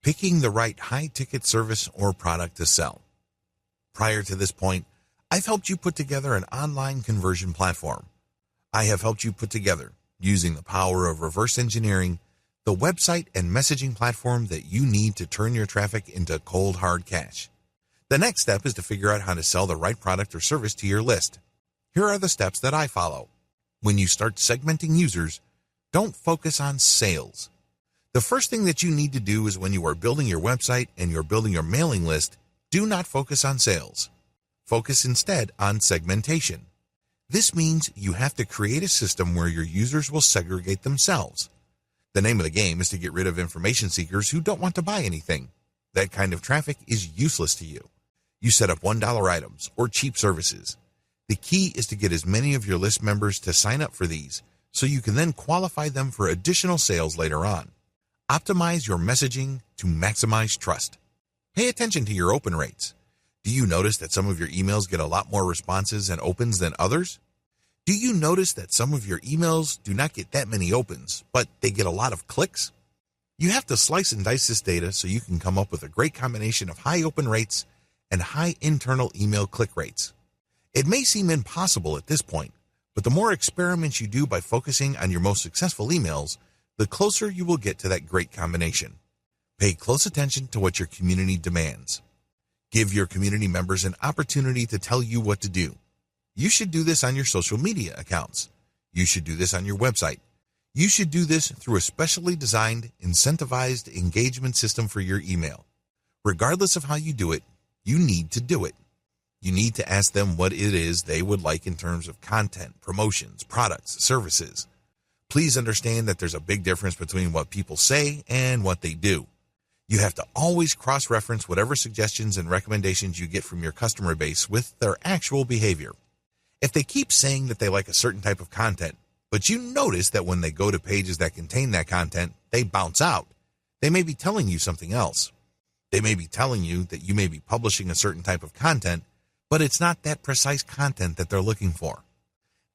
picking the right high-ticket service or product to sell. Prior to this point, I've helped you put together an online conversion platform. I have helped you put together, using the power of reverse engineering, the website and messaging platform that you need to turn your traffic into cold hard cash. The next step is to figure out how to sell the right product or service to your list. Here are the steps that I follow. When you start segmenting users, don't focus on sales. The first thing that you need to do is when you are building your website and you're building your mailing list, do not focus on sales. Focus instead on segmentation. This means you have to create a system where your users will segregate themselves. The name of the game is to get rid of information seekers who don't want to buy anything. That kind of traffic is useless to you. You set up $1 items or cheap services. The key is to get as many of your list members to sign up for these so you can then qualify them for additional sales later on. Optimize your messaging to maximize trust. Pay attention to your open rates. Do you notice that some of your emails get a lot more responses and opens than others? Do you notice that some of your emails do not get that many opens, but they get a lot of clicks? You have to slice and dice this data so you can come up with a great combination of high open rates and high internal email click rates. It may seem impossible at this point, but the more experiments you do by focusing on your most successful emails, the closer you will get to that great combination. Pay close attention to what your community demands. Give your community members an opportunity to tell you what to do. You should do this on your social media accounts. You should do this on your website. You should do this through a specially designed, incentivized engagement system for your email. Regardless of how you do it, you need to do it. You need to ask them what it is they would like in terms of content, promotions, products, services. Please understand that there's a big difference between what people say and what they do. You have to always cross-reference whatever suggestions and recommendations you get from your customer base with their actual behavior. If they keep saying that they like a certain type of content, but you notice that when they go to pages that contain that content, they bounce out, they may be telling you something else. They may be telling you that you may be publishing a certain type of content, but it's not that precise content that they're looking for.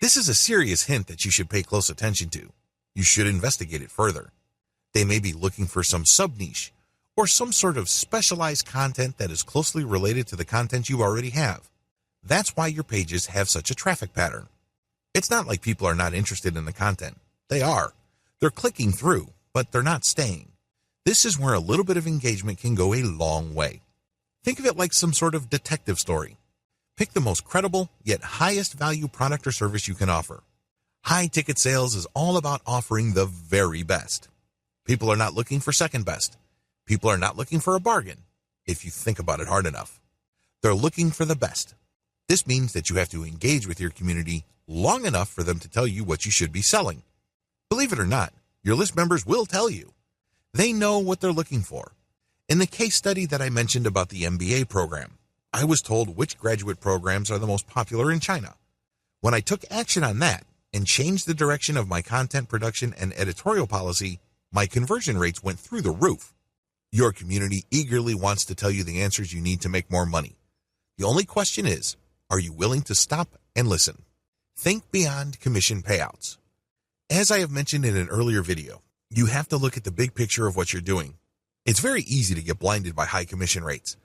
This is a serious hint that you should pay close attention to. You should investigate it further. They may be looking for some sub-niche or some sort of specialized content that is closely related to the content you already have. That's why your pages have such a traffic pattern. It's not like people are not interested in the content. They are. They're clicking through, but they're not staying. This is where a little bit of engagement can go a long way. Think of it like some sort of detective story. Pick the most credible yet highest value product or service you can offer. High ticket sales is all about offering the very best. People are not looking for second best. People are not looking for a bargain, if you think about it hard enough. They're looking for the best. This means that you have to engage with your community long enough for them to tell you what you should be selling. Believe it or not, your list members will tell you. They know what they're looking for. In the case study that I mentioned about the MBA program, I was told which graduate programs are the most popular in China. When I took action on that and changed the direction of my content production and editorial policy, my conversion rates went through the roof. Your community eagerly wants to tell you the answers you need to make more money. The only question is, are you willing to stop and listen? Think beyond commission payouts. As I have mentioned in an earlier video, you have to look at the big picture of what you're doing. It's very easy to get blinded by high commission rates.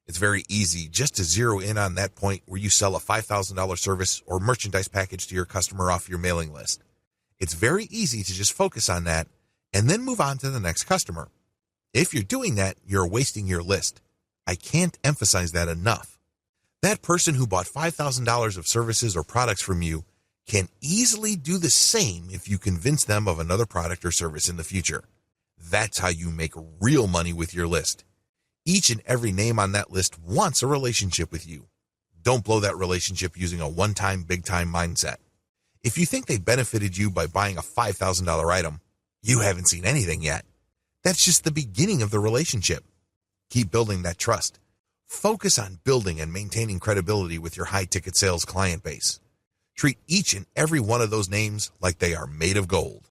It's very easy just to zero in on that point where you sell a $5,000 service or merchandise package to your customer off your mailing list. It's very easy to just focus on that and then move on to the next customer. If you're doing that, you're wasting your list. I can't emphasize that enough. That person who bought $5,000 of services or products from you can easily do the same if you convince them of another product or service in the future. That's how you make real money with your list. Each and every name on that list wants a relationship with you. Don't blow that relationship using a one-time, big-time mindset. If you think they benefited you by buying a $5,000 item, you haven't seen anything yet. That's just the beginning of the relationship. Keep building that trust. Focus on building and maintaining credibility with your high-ticket sales client base. Treat each and every one of those names like they are made of gold.